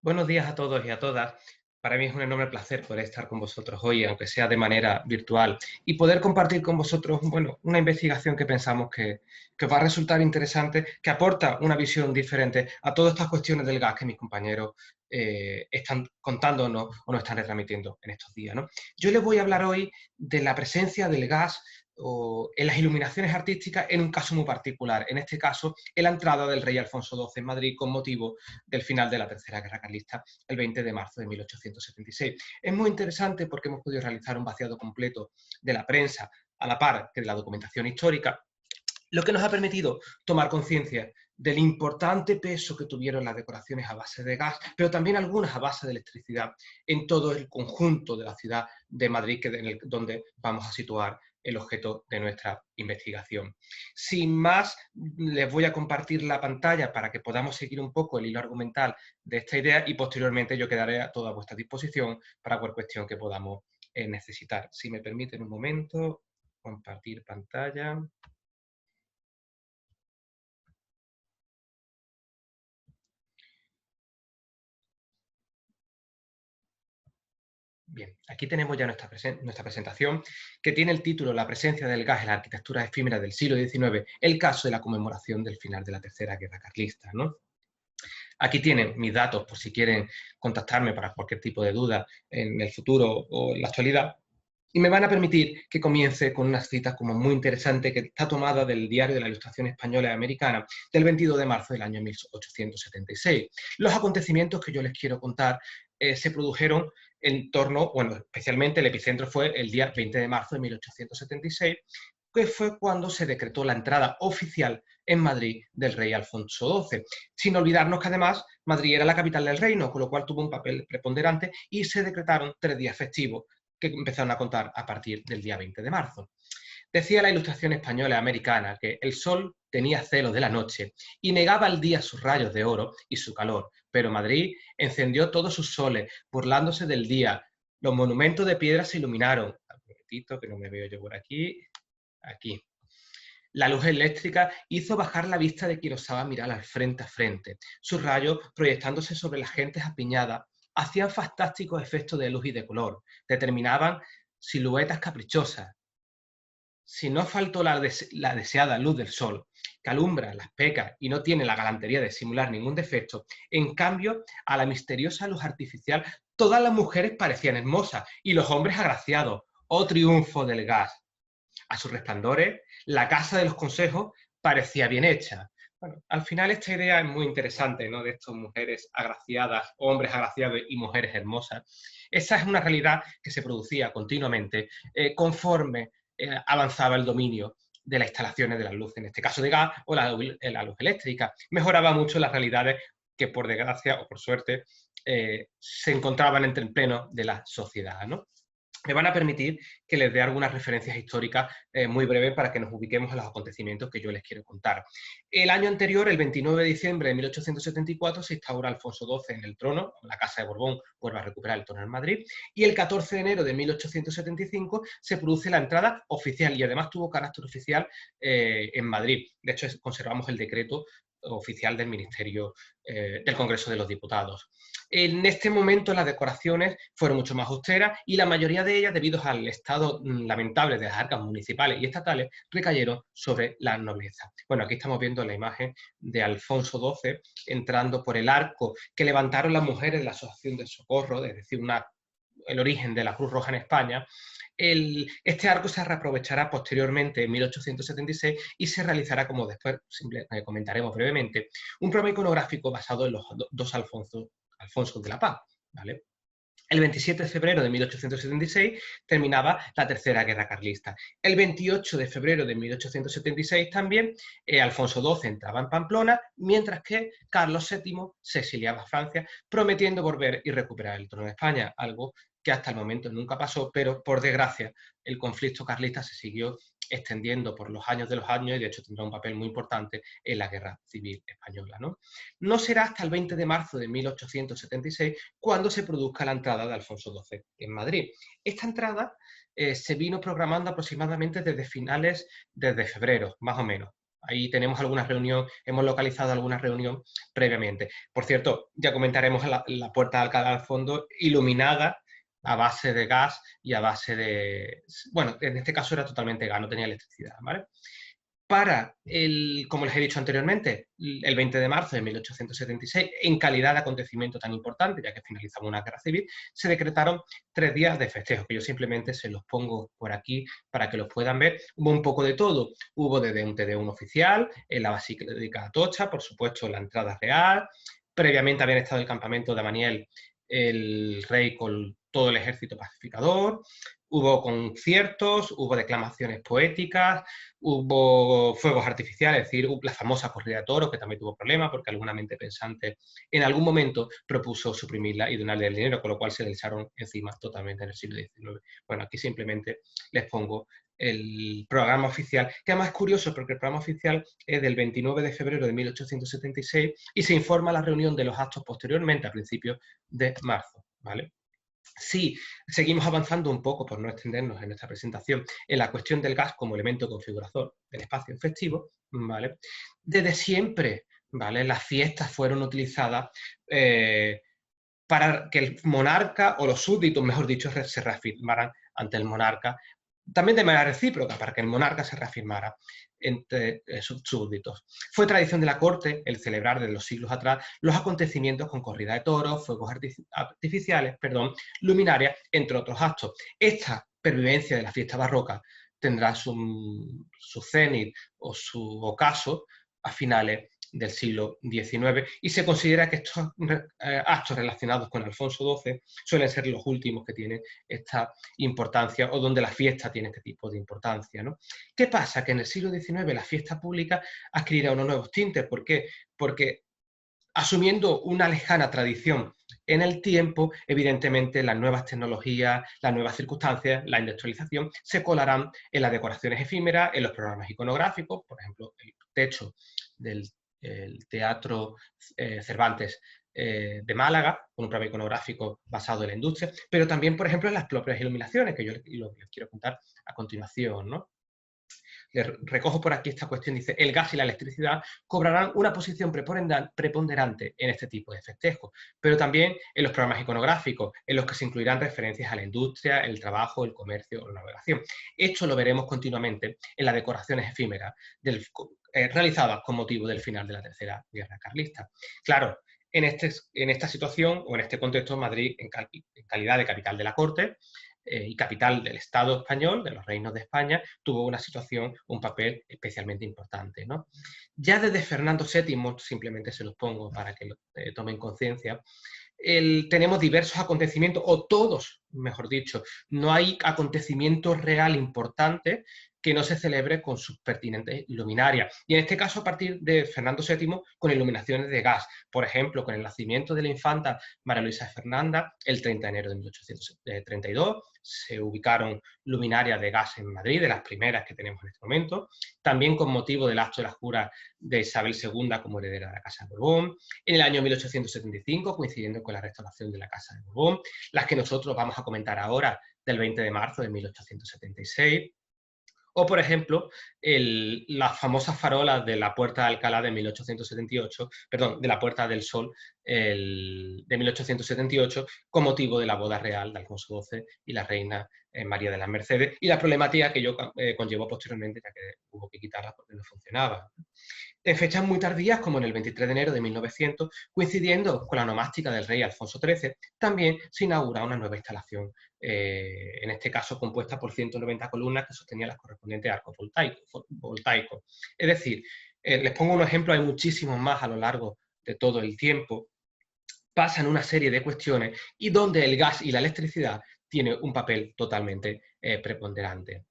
Buenos días a todos y a todas. Para mí es un enorme placer poder estar con vosotros hoy, aunque sea de manera virtual, y poder compartir con vosotros, bueno, una investigación que pensamos que va a resultar interesante, que aporta una visión diferente a todas estas cuestiones del gas que mis compañeros están contándonos o nos están retransmitiendo en estos días, ¿no? Yo les voy a hablar hoy de la presencia del gas en las iluminaciones artísticas en un caso muy particular, en este caso, en la entrada del rey Alfonso XII en Madrid con motivo del final de la Tercera Guerra Carlista, el 20 de marzo de 1876. Es muy interesante porque hemos podido realizar un vaciado completo de la prensa a la par que de la documentación histórica, lo que nos ha permitido tomar conciencia del importante peso que tuvieron las decoraciones a base de gas, pero también algunas a base de electricidad en todo el conjunto de la ciudad de Madrid, donde vamos a situar el objeto de nuestra investigación. Sin más, les voy a compartir la pantalla para que podamos seguir un poco el hilo argumental de esta idea y posteriormente yo quedaré a toda vuestra disposición para cualquier cuestión que podamos necesitar. Si me permiten un momento, compartir pantalla. Bien, aquí tenemos ya nuestra presentación, que tiene el título La presencia del gas en la arquitectura efímera del siglo XIX, el caso de la conmemoración del final de la Tercera Guerra Carlista, ¿no? Aquí tienen mis datos por si quieren contactarme para cualquier tipo de duda en el futuro o en la actualidad. Y me van a permitir que comience con una cita como muy interesante que está tomada del Diario de la Ilustración Española y Americana del 22 de marzo del año 1876. Los acontecimientos que yo les quiero contar se produjeron en torno, bueno, especialmente el epicentro fue el día 20 de marzo de 1876, que fue cuando se decretó la entrada oficial en Madrid del rey Alfonso XII. Sin olvidarnos que además Madrid era la capital del reino, con lo cual tuvo un papel preponderante y se decretaron 3 días festivos que empezaron a contar a partir del día 20 de marzo. Decía la Ilustración Española Americana que el sol tenía celos de la noche y negaba al día sus rayos de oro y su calor, pero Madrid encendió todos sus soles, burlándose del día. Los monumentos de piedra se iluminaron. Un momentito, que no me veo yo por aquí. Aquí. La luz eléctrica hizo bajar la vista de quien osaba mirar al frente a frente. Sus rayos, proyectándose sobre las gentes apiñadas, hacían fantásticos efectos de luz y de color, determinaban siluetas caprichosas. Si no faltó la deseada luz del sol, que alumbra las pecas y no tiene la galantería de simular ningún defecto, en cambio, a la misteriosa luz artificial, todas las mujeres parecían hermosas y los hombres agraciados. ¡Oh triunfo del gas! A sus resplandores, la casa de los consejos parecía bien hecha. Bueno, al final esta idea es muy interesante, ¿no? De estas mujeres agraciadas, hombres agraciados y mujeres hermosas. Esa es una realidad que se producía continuamente conforme avanzaba el dominio de las instalaciones de la luz, en este caso de gas o la luz eléctrica. Mejoraba mucho las realidades que por desgracia o por suerte se encontraban entre el pleno de la sociedad, ¿no? Me van a permitir que les dé algunas referencias históricas muy breves para que nos ubiquemos en los acontecimientos que yo les quiero contar. El año anterior, el 29 de diciembre de 1874, se instaura Alfonso XII en el trono, la Casa de Borbón vuelve a recuperar el trono en Madrid, y el 14 de enero de 1875 se produce la entrada oficial y además tuvo carácter oficial en Madrid. De hecho, conservamos el decreto oficial del Ministerio del Congreso de los Diputados. En este momento las decoraciones fueron mucho más austeras y la mayoría de ellas, debido al estado lamentable de las arcas municipales y estatales, recayeron sobre la nobleza. Bueno, aquí estamos viendo la imagen de Alfonso XII entrando por el arco que levantaron las mujeres de la Asociación de Socorro, es decir, el origen de la Cruz Roja en España. Este arco se reaprovechará posteriormente en 1876 y se realizará, como después comentaremos brevemente, un programa iconográfico basado en los dos Alfonso de la Paz, ¿vale? El 27 de febrero de 1876 terminaba la Tercera Guerra Carlista. El 28 de febrero de 1876 también Alfonso XII entraba en Pamplona, mientras que Carlos VII se exiliaba a Francia, prometiendo volver y recuperar el trono de España, algo que hasta el momento nunca pasó, pero por desgracia el conflicto carlista se siguió extendiendo por los años de los años y de hecho tendrá un papel muy importante en la Guerra Civil Española, ¿no? No será hasta el 20 de marzo de 1876 cuando se produzca la entrada de Alfonso XII en Madrid. Esta entrada se vino programando aproximadamente desde febrero, más o menos. Ahí tenemos alguna reunión, hemos localizado alguna reunión previamente. Por cierto, ya comentaremos la Puerta de Alcalá al fondo, iluminada a base de gas y a base de... Bueno, en este caso era totalmente gas, no tenía electricidad, ¿vale? Como les he dicho anteriormente, el 20 de marzo de 1876, en calidad de acontecimiento tan importante, ya que finalizaba una guerra civil, se decretaron 3 días de festejo, que yo simplemente se los pongo por aquí para que los puedan ver. Hubo un poco de todo. Hubo desde un Te-Deum oficial, en la Basílica de Atocha, por supuesto, la entrada real. Previamente habían estado en el campamento de Amaniel el rey con todo el ejército pacificador. Hubo conciertos, hubo declamaciones poéticas, hubo fuegos artificiales, es decir, la famosa corrida de toros, que también tuvo problemas porque alguna mente pensante en algún momento propuso suprimirla y donarle el dinero, con lo cual se le echaron encima totalmente en el siglo XIX. Bueno, aquí simplemente les pongo el programa oficial, que además es curioso porque el programa oficial es del 29 de febrero de 1876 y se informa la reunión de los actos posteriormente a principios de marzo, ¿vale? Si seguimos avanzando un poco, por no extendernos en nuestra presentación, en la cuestión del gas como elemento configurador del espacio festivo, ¿vale? Desde siempre, ¿vale? Las fiestas fueron utilizadas para que el monarca o los súbditos, mejor dicho, se reafirmaran ante el monarca, también de manera recíproca, para que el monarca se reafirmara entre sus súbditos. Fue tradición de la corte el celebrar desde los siglos atrás los acontecimientos con corrida de toros, fuegos artificiales, luminarias, entre otros actos. Esta pervivencia de la fiesta barroca tendrá su cenit o su ocaso a finales del siglo XIX, y se considera que estos actos relacionados con Alfonso XII suelen ser los últimos que tienen esta importancia, o donde la fiesta tiene este tipo de importancia, ¿no? ¿Qué pasa? Que en el siglo XIX la fiesta pública adquirirá unos nuevos tintes. ¿Por qué? Porque asumiendo una lejana tradición en el tiempo, evidentemente las nuevas tecnologías, las nuevas circunstancias, la industrialización se colarán en las decoraciones efímeras, en los programas iconográficos, por ejemplo, el techo del Teatro Cervantes de Málaga, con un programa iconográfico basado en la industria, pero también, por ejemplo, en las propias iluminaciones, que yo les quiero contar a continuación, ¿no? Recojo por aquí esta cuestión, dice, el gas y la electricidad cobrarán una posición preponderante en este tipo de festejos, pero también en los programas iconográficos, en los que se incluirán referencias a la industria, el trabajo, el comercio o la navegación. Esto lo veremos continuamente en las decoraciones efímeras realizadas con motivo del final de la Tercera Guerra Carlista. Claro, en esta situación o en este contexto, Madrid, en calidad de capital de la corte, y capital del Estado español, de los reinos de España, tuvo una situación, un papel especialmente importante, ¿no? Ya desde Fernando VII, simplemente se los pongo para que tomen conciencia, tenemos diversos acontecimientos, o todos, mejor dicho, no hay acontecimiento real importante que no se celebre con sus pertinentes luminarias. Y en este caso, a partir de Fernando VII, con iluminaciones de gas. Por ejemplo, con el nacimiento de la infanta María Luisa de Fernanda, el 30 de enero de 1832, se ubicaron luminarias de gas en Madrid, de las primeras que tenemos en este momento. También con motivo del acto de la jura de Isabel II como heredera de la Casa de Borbón. En el año 1875, coincidiendo con la restauración de la Casa de Borbón. Las que nosotros vamos a comentar ahora, del 20 de marzo de 1876. O, por ejemplo, las famosas farolas de la Puerta de Alcalá de 1878, perdón, de la Puerta del Sol de 1878, con motivo de la boda real de Alfonso XII y la reina María de las Mercedes, y la problemática que ello conllevó posteriormente, ya que hubo que quitarlas porque no funcionaba. En fechas muy tardías, como en el 23 de enero de 1900, coincidiendo con la onomástica del rey Alfonso XIII, también se inaugura una nueva instalación, en este caso compuesta por 190 columnas que sostenían las correspondientes arcos voltaicos. Es decir, les pongo un ejemplo, hay muchísimos más a lo largo de todo el tiempo. Pasan una serie de cuestiones y donde el gas y la electricidad tienen un papel totalmente preponderante.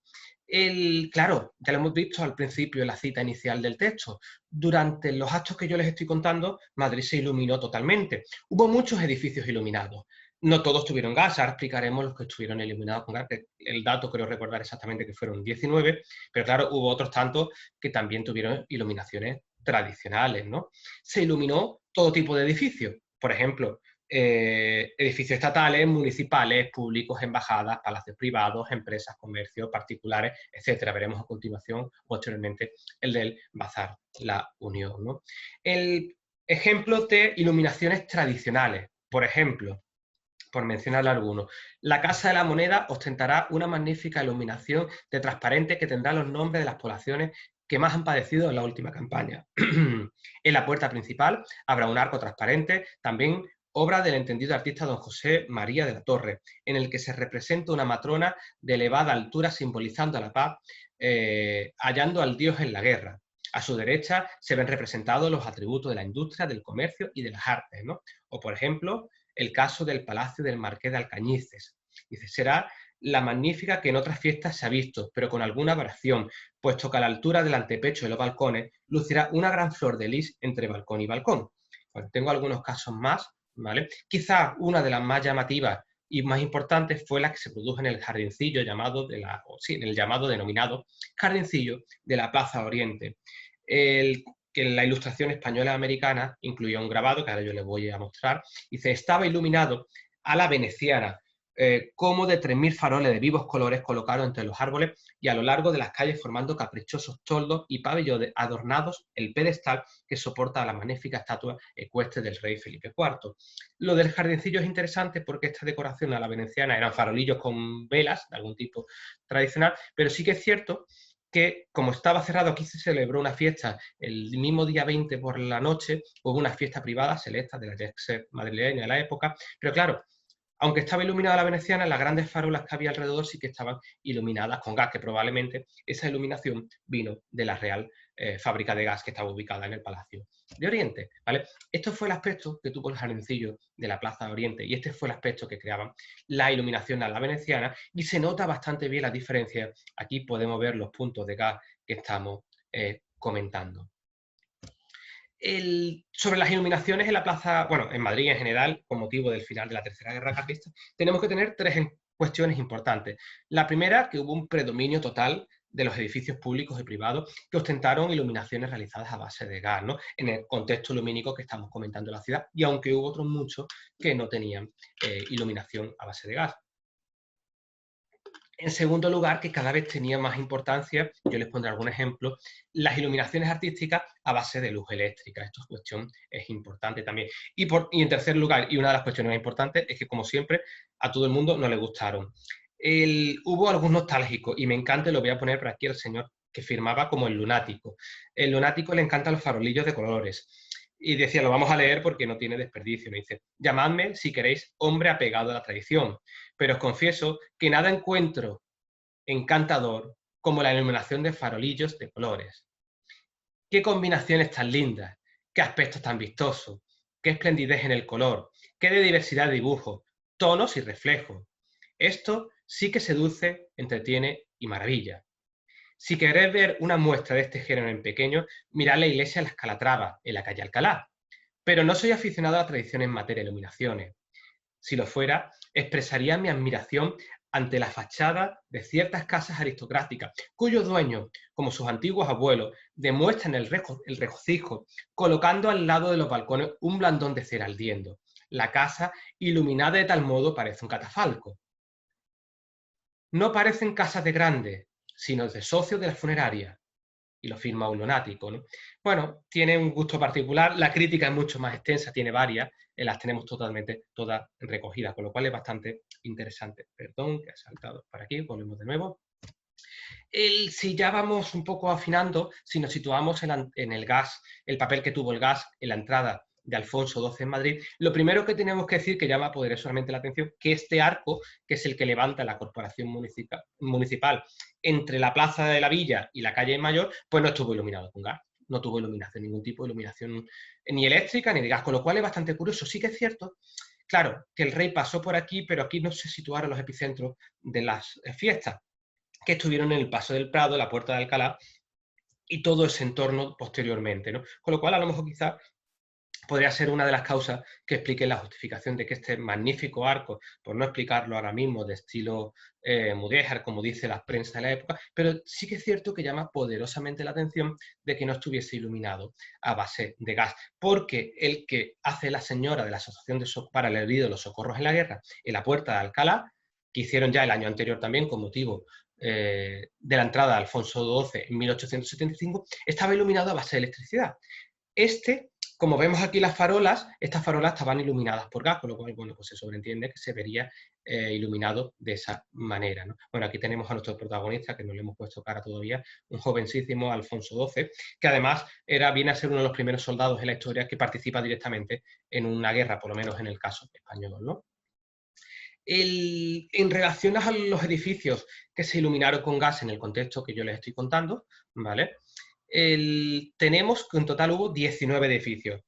Claro, ya lo hemos visto al principio en la cita inicial del texto. Durante los actos que yo les estoy contando, Madrid se iluminó totalmente. Hubo muchos edificios iluminados. No todos tuvieron gas, ahora explicaremos los que estuvieron iluminados con gas. El dato creo recordar exactamente que fueron 19, pero claro, hubo otros tantos que también tuvieron iluminaciones tradicionales, ¿no? Se iluminó todo tipo de edificios. Por ejemplo, edificios estatales, municipales, públicos, embajadas, palacios privados, empresas, comercios, particulares, etcétera. Veremos a continuación, posteriormente, el del Bazar La Unión, ¿no? El ejemplo de iluminaciones tradicionales, por ejemplo, por mencionar algunos, la Casa de la Moneda ostentará una magnífica iluminación de transparente que tendrá los nombres de las poblaciones que más han padecido en la última campaña. En la puerta principal habrá un arco transparente, también obra del entendido artista don José María de la Torre, en el que se representa una matrona de elevada altura simbolizando la paz, hallando al Dios en la guerra. A su derecha se ven representados los atributos de la industria, del comercio y de las artes, ¿no? O, por ejemplo, el caso del Palacio del Marqués de Alcañices. Dice, será la magnífica que en otras fiestas se ha visto, pero con alguna variación, puesto que a la altura del antepecho de los balcones lucirá una gran flor de lis entre balcón y balcón. Bueno, tengo algunos casos más, ¿vale? Quizá una de las más llamativas y más importantes fue la que se produjo en el jardincillo llamado, en el llamado denominado jardincillo de la Plaza Oriente. Que en la ilustración española americana incluía un grabado, que ahora yo les voy a mostrar, dice, estaba iluminado a la veneciana, como de 3.000 faroles de vivos colores colocados entre los árboles y a lo largo de las calles formando caprichosos toldos y pabellones adornados el pedestal que soporta a la magnífica estatua ecuestre del rey Felipe IV. Lo del jardincillo es interesante porque esta decoración a la veneciana eran farolillos con velas de algún tipo tradicional, pero sí que es cierto que como estaba cerrado, aquí se celebró una fiesta el mismo día 20 por la noche, hubo una fiesta privada selecta de la jet set madrileña de la época, pero claro, aunque estaba iluminada la veneciana, las grandes farolas que había alrededor sí que estaban iluminadas con gas, que probablemente esa iluminación vino de la Real Fábrica de Gas que estaba ubicada en el Palacio de Oriente, ¿vale? Esto fue el aspecto que tuvo el jardincillo de la Plaza de Oriente y este fue el aspecto que creaban la iluminación a la veneciana y se nota bastante bien la diferencia. Aquí podemos ver los puntos de gas que estamos comentando. Sobre las iluminaciones en la plaza, bueno, en Madrid en general, con motivo del final de la Tercera Guerra Carlista, tenemos que tener tres cuestiones importantes. La primera, que hubo un predominio total de los edificios públicos y privados que ostentaron iluminaciones realizadas a base de gas, ¿no? En el contexto lumínico que estamos comentando en la ciudad, y aunque hubo otros muchos que no tenían iluminación a base de gas. En segundo lugar, que cada vez tenía más importancia, yo les pondré algún ejemplo, las iluminaciones artísticas a base de luz eléctrica. Esto es cuestión, es importante también. Y en tercer lugar, y una de las cuestiones más importantes, es que como siempre, a todo el mundo no le gustaron. Hubo algún nostálgico, y me encanta, y lo voy a poner por aquí, el señor que firmaba como el lunático. El lunático le encantan los farolillos de colores. Y decía, lo vamos a leer porque no tiene desperdicio. Me dice, llamadme, si queréis, hombre apegado a la tradición, pero os confieso que nada encuentro encantador como la iluminación de farolillos de colores. Qué combinaciones tan lindas, qué aspectos tan vistosos, qué esplendidez en el color, qué de diversidad de dibujos, tonos y reflejos. Esto sí que seduce, entretiene y maravilla. Si queréis ver una muestra de este género en pequeño, mirad la iglesia de Las Calatravas, en la calle Alcalá. Pero no soy aficionado a la tradición en materia de iluminaciones. Si lo fuera, expresaría mi admiración ante la fachada de ciertas casas aristocráticas, cuyos dueños, como sus antiguos abuelos, demuestran el regocijo, colocando al lado de los balcones un blandón de cera ardiendo. La casa, iluminada de tal modo, parece un catafalco. No parecen casas de grandes, sino de socios de la funeraria. Y lo firma un lunático, ¿no? Bueno, tiene un gusto particular, la crítica es mucho más extensa, tiene varias, las tenemos totalmente todas recogidas, con lo cual es bastante interesante. Perdón, que ha saltado para aquí, volvemos de nuevo. Si ya vamos un poco afinando, si nos situamos en el gas, el papel que tuvo el gas en la entrada de Alfonso XII en Madrid, lo primero que tenemos que decir, que llama poderosamente la atención, que este arco, que es el que levanta la corporación municipal entre la plaza de la Villa y la calle Mayor, pues no estuvo iluminado con gas, no tuvo iluminación, ningún tipo de iluminación ni eléctrica ni de gas, con lo cual es bastante curioso. Sí que es cierto, claro, que el rey pasó por aquí, pero aquí no se situaron los epicentros de las fiestas, que estuvieron en el Paso del Prado, la Puerta de Alcalá y todo ese entorno posteriormente, ¿no? Con lo cual, a lo mejor quizás podría ser una de las causas que explique la justificación de que este magnífico arco, por no explicarlo ahora mismo de estilo mudéjar, como dice la prensa de la época, pero sí que es cierto que llama poderosamente la atención de que no estuviese iluminado a base de gas, porque el que hace la señora de la Asociación para el Olvido de los Socorros en la Guerra en la Puerta de Alcalá, que hicieron ya el año anterior también con motivo de la entrada de Alfonso XII en 1875, estaba iluminado a base de electricidad. Como vemos aquí las farolas, estas farolas estaban iluminadas por gas, con lo cual, bueno, pues se sobreentiende que se vería iluminado de esa manera, ¿no? Bueno, aquí tenemos a nuestro protagonista, que no le hemos puesto cara todavía, un jovencísimo Alfonso XII, que además viene a ser uno de los primeros soldados en la historia que participa directamente en una guerra, por lo menos en el caso español, ¿no? En relación a los edificios que se iluminaron con gas en el contexto que yo les estoy contando, ¿vale? Tenemos que en total hubo 19 edificios.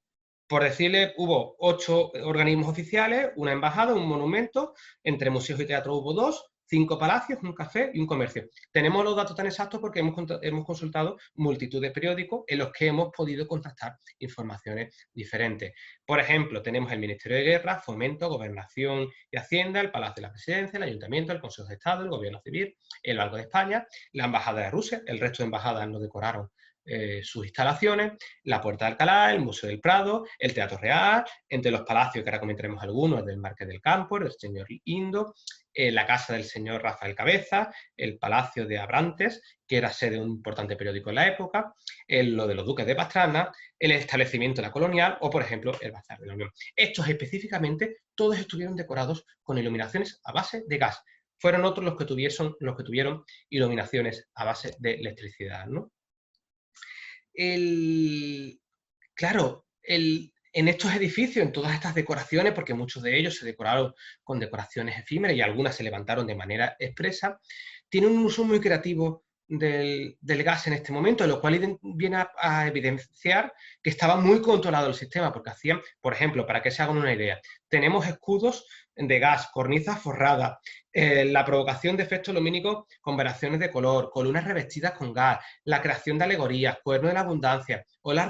Por decirle, hubo 8 organismos oficiales, una embajada, un monumento, entre museos y teatro hubo 2, 5 palacios, un café y un comercio. Tenemos los datos tan exactos porque hemos consultado multitud de periódicos en los que hemos podido contactar informaciones diferentes. Por ejemplo, tenemos el Ministerio de Guerra, Fomento, Gobernación y Hacienda, el Palacio de la Presidencia, el Ayuntamiento, el Consejo de Estado, el Gobierno Civil, el Banco de España, la Embajada de Rusia, el resto de embajadas no decoraron sus instalaciones, la Puerta de Alcalá, el Museo del Prado, el Teatro Real, entre los palacios, que ahora comentaremos algunos, del Marqués del Campo, el señor Indo, la casa del señor Rafael Cabeza, el Palacio de Abrantes, que era sede de un importante periódico en la época, lo de los duques de Pastrana, el establecimiento de la colonial o, por ejemplo, el Bazar de la Unión. Estos específicamente, todos estuvieron decorados con iluminaciones a base de gas. Fueron otros los que tuvieron iluminaciones a base de electricidad, ¿no? Claro, en estos edificios, en todas estas decoraciones, porque muchos de ellos se decoraron con decoraciones efímeras y algunas se levantaron de manera expresa, tienen un uso muy creativo del gas en este momento, lo cual viene a evidenciar que estaba muy controlado el sistema, porque hacían, por ejemplo, para que se hagan una idea, tenemos escudos de gas, cornisas forradas, la provocación de efectos lumínicos con variaciones de color, columnas revestidas con gas, la creación de alegorías, cuerno de la abundancia, olas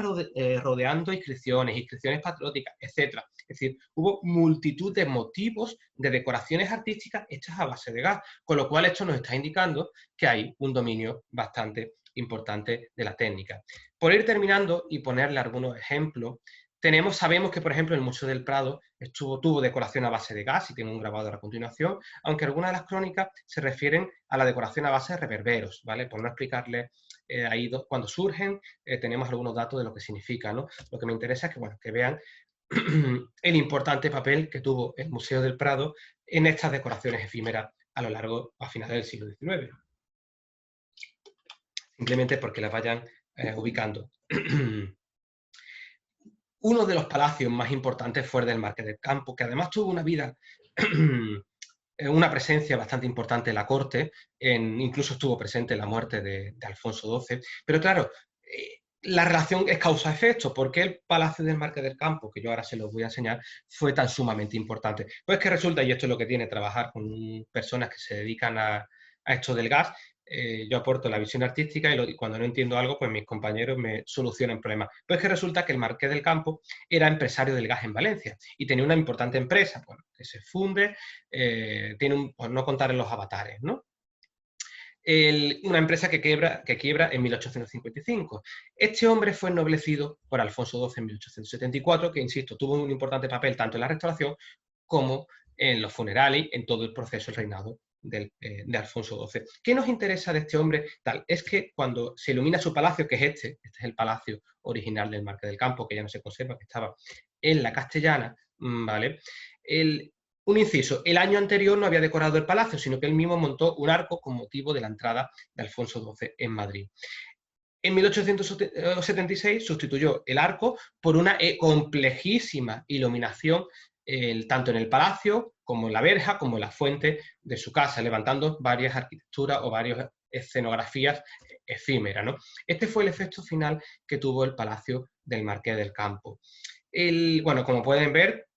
rodeando inscripciones patrióticas, etc. Es decir, hubo multitud de motivos de decoraciones artísticas hechas a base de gas, con lo cual esto nos está indicando que hay un dominio bastante importante de la técnica. Por ir terminando y ponerle algunos ejemplos, sabemos que, por ejemplo, el Museo del Prado tuvo decoración a base de gas y tiene un grabado a continuación, aunque algunas de las crónicas se refieren a la decoración a base de reverberos, ¿vale? Por no explicarles ahí cuando surgen, tenemos algunos datos de lo que significa, ¿no? Lo que me interesa es que, bueno, que vean el importante papel que tuvo el Museo del Prado en estas decoraciones efímeras a finales del siglo XIX. Simplemente porque las vayan ubicando. Uno de los palacios más importantes fue el del Marqués del Campo, que además tuvo una vida, una presencia bastante importante en la corte, incluso estuvo presente en la muerte de Alfonso XII, pero claro, la relación es causa-efecto. ¿Por qué el Palacio del Marqués del Campo, que yo ahora se los voy a enseñar, fue tan sumamente importante? Pues que resulta, y esto es lo que tiene trabajar con personas que se dedican a esto del gas, yo aporto la visión artística y cuando no entiendo algo, pues mis compañeros me solucionan problemas. Pues que resulta que el Marqués del Campo era empresario del gas en Valencia y tenía una importante empresa, bueno, que se funde, por no contar en los avatares, ¿no? Una empresa que quiebra en 1855. Este hombre fue ennoblecido por Alfonso XII en 1874, que, insisto, tuvo un importante papel tanto en la restauración como en los funerales, en todo el proceso del reinado de Alfonso XII. ¿Qué nos interesa de este hombre? Es que cuando se ilumina su palacio, que es este es el palacio original del Marqués del Campo, que ya no se conserva, que estaba en la Castellana, ¿vale? Un inciso, el año anterior no había decorado el palacio, sino que él mismo montó un arco con motivo de la entrada de Alfonso XII en Madrid. En 1876 sustituyó el arco por una complejísima iluminación, tanto en el palacio como en la verja, como en la fuente de su casa, levantando varias arquitecturas o varias escenografías efímeras, ¿no? Este fue el efecto final que tuvo el Palacio del Marqués del Campo. Bueno, como pueden ver,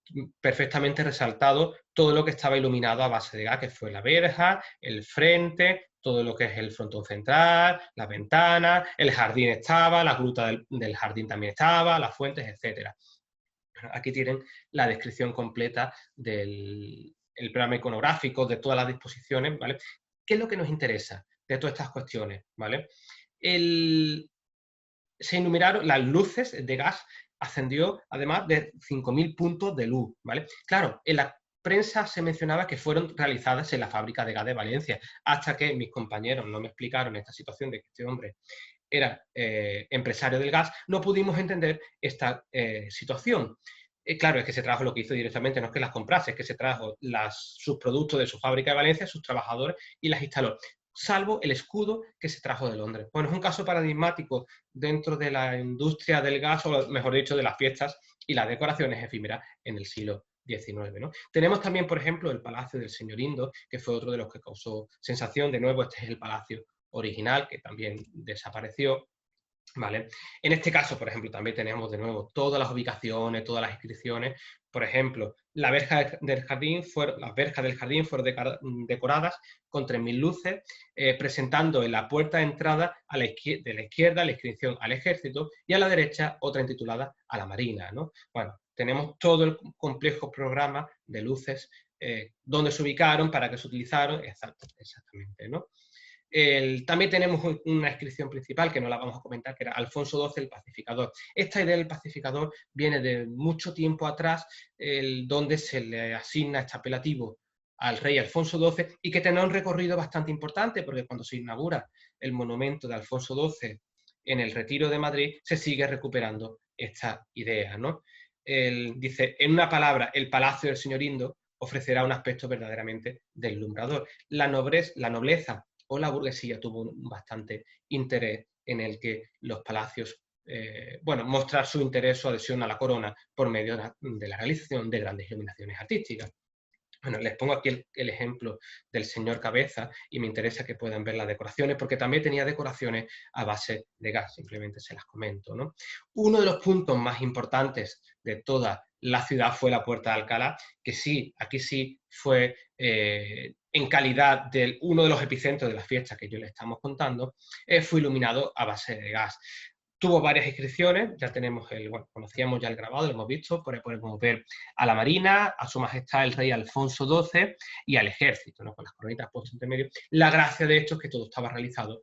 perfectamente resaltado todo lo que estaba iluminado a base de gas, que fue la verja, el frente, todo lo que es el frontón central, las ventanas, el jardín estaba, la gruta del jardín también estaba, las fuentes, etc. Aquí tienen la descripción completa del programa iconográfico, de todas las disposiciones, ¿vale? ¿Qué es lo que nos interesa de todas estas cuestiones, ¿vale? Se enumeraron las luces de gas, ascendió además de 5.000 puntos de luz, ¿vale? Claro, en la prensa se mencionaba que fueron realizadas en la fábrica de gas de Valencia, hasta que mis compañeros no me explicaron esta situación de que este hombre era empresario del gas, no pudimos entender esta situación. Claro, es que se trajo lo que hizo directamente, no es que las comprase, es que se trajo sus productos de su fábrica de Valencia, sus trabajadores, y las instaló, salvo el escudo que se trajo de Londres. Bueno, es un caso paradigmático dentro de la industria del gas, o mejor dicho, de las fiestas y las decoraciones efímeras en el siglo XIX, ¿no? Tenemos también, por ejemplo, el Palacio del Señorindo, que fue otro de los que causó sensación. De nuevo, este es el palacio original, que también desapareció, ¿vale? En este caso, por ejemplo, también tenemos de nuevo todas las ubicaciones, todas las inscripciones. Por ejemplo, las verjas del jardín fueron decoradas con 3.000 luces, presentando en la puerta de entrada de la izquierda la inscripción al ejército y a la derecha otra intitulada a la marina, ¿no? Bueno, tenemos todo el complejo programa de luces, dónde se ubicaron, para qué se utilizaron, exactamente, ¿no? También tenemos una inscripción principal, que no la vamos a comentar, que era Alfonso XII el Pacificador. Esta idea del pacificador viene de mucho tiempo atrás, donde se le asigna este apelativo al rey Alfonso XII, y que tendrá un recorrido bastante importante, porque cuando se inaugura el monumento de Alfonso XII en el Retiro de Madrid, se sigue recuperando esta idea, ¿no? Dice, en una palabra, el Palacio del Señorindo ofrecerá un aspecto verdaderamente deslumbrador. La nobleza o la burguesía tuvo bastante interés en el que los palacios, mostrar su interés, su adhesión a la corona por medio de la realización de grandes iluminaciones artísticas. Bueno, les pongo aquí el ejemplo del señor Cabeza, y me interesa que puedan ver las decoraciones, porque también tenía decoraciones a base de gas, simplemente se las comento, ¿no? Uno de los puntos más importantes de toda la ciudad fue la Puerta de Alcalá, que sí, aquí sí fue en calidad de uno de los epicentros de la fiesta que yo les estamos contando, fue iluminado a base de gas. Tuvo varias inscripciones, ya tenemos conocíamos ya el grabado, lo hemos visto, por ahí podemos ver a la Marina, a su majestad el rey Alfonso XII y al ejército, ¿no? Con las coronitas puestas entre medio. La gracia de esto es que todo estaba realizado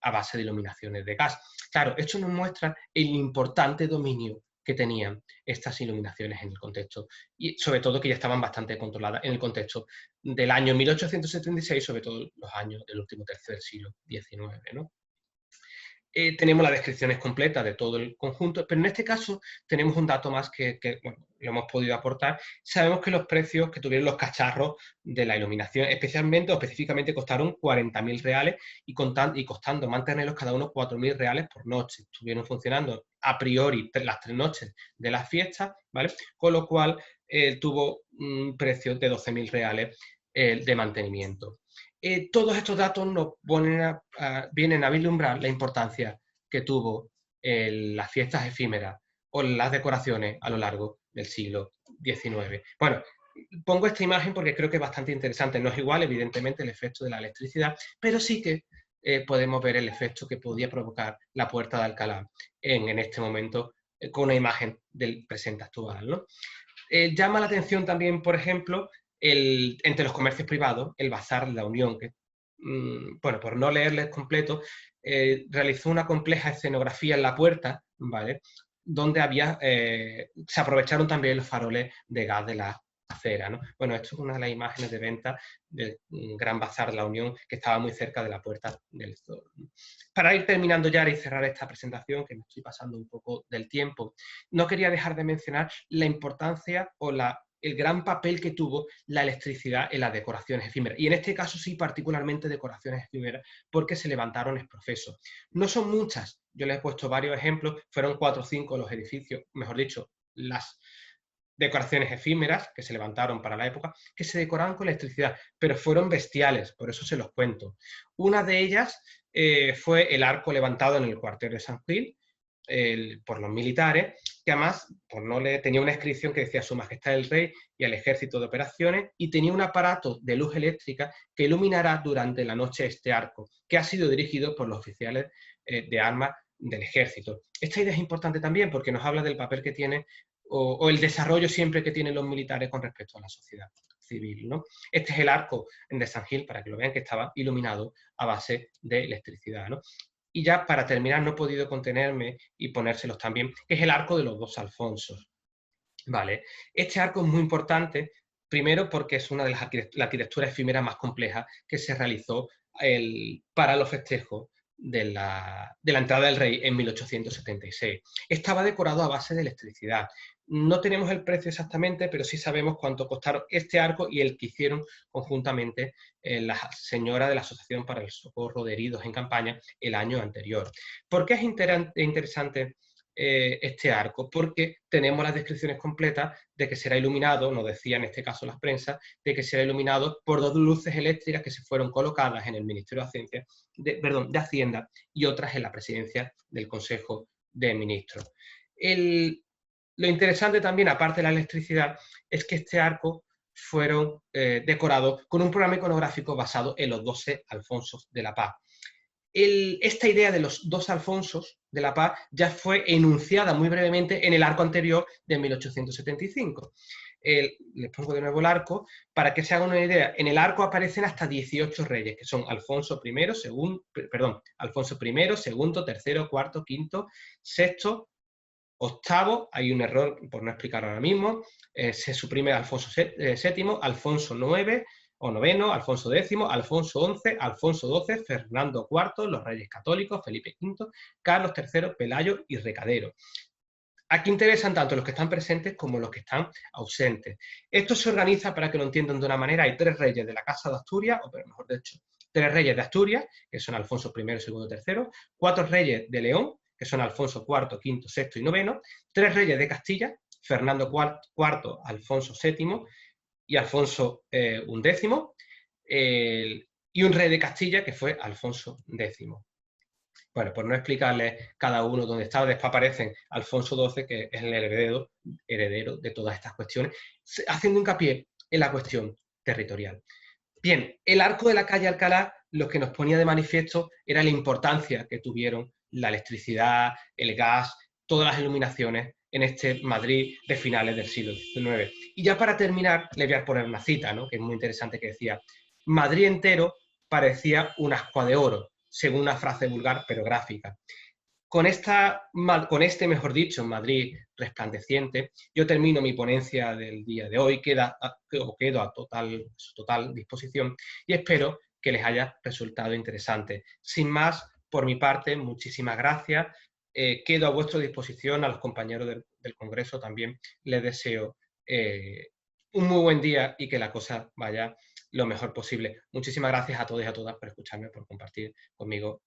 a base de iluminaciones de gas. Claro, esto nos muestra el importante dominio que tenían estas iluminaciones en el contexto, y sobre todo que ya estaban bastante controladas en el contexto del año 1876, sobre todo los años del último tercio del siglo XIX, ¿no? Tenemos las descripciones completas de todo el conjunto, pero en este caso tenemos un dato más que lo hemos podido aportar. Sabemos que los precios que tuvieron los cacharros de la iluminación, especialmente o específicamente, costaron 40.000 reales, y costando mantenerlos cada uno 4.000 reales por noche. Estuvieron funcionando a priori las 3 noches de las fiestas, ¿vale? Con lo cual tuvo un precio de 12.000 reales de mantenimiento. Todos estos datos nos vienen a vislumbrar la importancia que tuvo las fiestas efímeras o las decoraciones a lo largo del siglo XIX. Bueno, pongo esta imagen porque creo que es bastante interesante. No es igual, evidentemente, el efecto de la electricidad, pero sí que podemos ver el efecto que podía provocar la Puerta de Alcalá en este momento, con una imagen del presente actual, ¿no? Llama la atención también, por ejemplo, entre los comercios privados, el Bazar de la Unión, que, por no leerles completo, realizó una compleja escenografía en la puerta, ¿vale? Donde se aprovecharon también los faroles de gas de la acera, ¿no? Bueno, esto es una de las imágenes de venta del Gran Bazar de la Unión, que estaba muy cerca de la Puerta del Sol. Para ir terminando ya y cerrar esta presentación, que me estoy pasando un poco del tiempo, no quería dejar de mencionar la importancia o el gran papel que tuvo la electricidad en las decoraciones efímeras. Y en este caso sí, particularmente decoraciones efímeras, porque se levantaron exprofesos. No son muchas, yo les he puesto varios ejemplos, fueron 4 o 5 los edificios, mejor dicho, las decoraciones efímeras que se levantaron para la época, que se decoraban con electricidad, pero fueron bestiales, por eso se los cuento. Una de ellas fue el arco levantado en el cuartel de San Gil, por los militares, que además tenía una inscripción que decía Su Majestad el Rey y al Ejército de Operaciones, y tenía un aparato de luz eléctrica que iluminará durante la noche este arco, que ha sido dirigido por los oficiales de armas del Ejército. Esta idea es importante también porque nos habla del papel que tiene o el desarrollo siempre que tienen los militares con respecto a la sociedad civil, ¿no? Este es el arco de San Gil, para que lo vean, que estaba iluminado a base de electricidad, ¿no? Y ya para terminar, no he podido contenerme y ponérselos también, que es el arco de los dos Alfonsos. Vale. Este arco es muy importante, primero porque es una de las arquitecturas efímeras más complejas que se realizó para los festejos de la entrada del rey en 1876. Estaba decorado a base de electricidad. No tenemos el precio exactamente, pero sí sabemos cuánto costaron este arco y el que hicieron conjuntamente la señora de la Asociación para el Socorro de Heridos en Campaña el año anterior. ¿Por qué es interesante este arco? Porque tenemos las descripciones completas de que será iluminado, nos decía en este caso las prensas, de que será iluminado por dos luces eléctricas que se fueron colocadas en el Ministerio de Hacienda y otras en la presidencia del Consejo de Ministros. Lo interesante también, aparte de la electricidad, es que este arco fueron decorados con un programa iconográfico basado en los 12 Alfonsos de la Paz. Esta idea de los dos Alfonsos de la Paz ya fue enunciada muy brevemente en el arco anterior de 1875. Les pongo de nuevo el arco para que se hagan una idea. En el arco aparecen hasta 18 reyes, que son Alfonso I, Alfonso I, segundo, tercero, cuarto, quinto, sexto, octavo. Hay un error por no explicar ahora mismo. Se suprime Alfonso VII, Alfonso IX, o noveno, Alfonso X, Alfonso XI, Alfonso XII, Fernando IV, los reyes católicos, Felipe V, Carlos III, Pelayo y Recadero. Aquí interesan tanto los que están presentes como los que están ausentes. Esto se organiza, para que lo entiendan de una manera, hay 3 reyes de la Casa de Asturias, o mejor dicho, 3 reyes de Asturias, que son Alfonso I, II, III, 4 reyes de León, que son Alfonso IV, V, VI y IX, 3 reyes de Castilla, Fernando IV, Alfonso VII, y Alfonso XI, y un rey de Castilla que fue Alfonso X. Bueno, por no explicarles cada uno dónde estaba, después aparecen Alfonso XII, que es el heredero de todas estas cuestiones, haciendo hincapié en la cuestión territorial. Bien, el arco de la calle Alcalá lo que nos ponía de manifiesto era la importancia que tuvieron la electricidad, el gas, todas las iluminaciones en este Madrid de finales del siglo XIX. Y ya para terminar, le voy a poner una cita, ¿no?, que es muy interesante, que decía: Madrid entero parecía un ascua de oro, según una frase vulgar pero gráfica. Con este, mejor dicho, Madrid resplandeciente, yo termino mi ponencia del día de hoy, quedo a su total disposición y espero que les haya resultado interesante. Sin más, por mi parte, muchísimas gracias. Quedo a vuestra disposición, a los compañeros del Congreso también les deseo un muy buen día y que la cosa vaya lo mejor posible. Muchísimas gracias a todos y a todas por escucharme, por compartir conmigo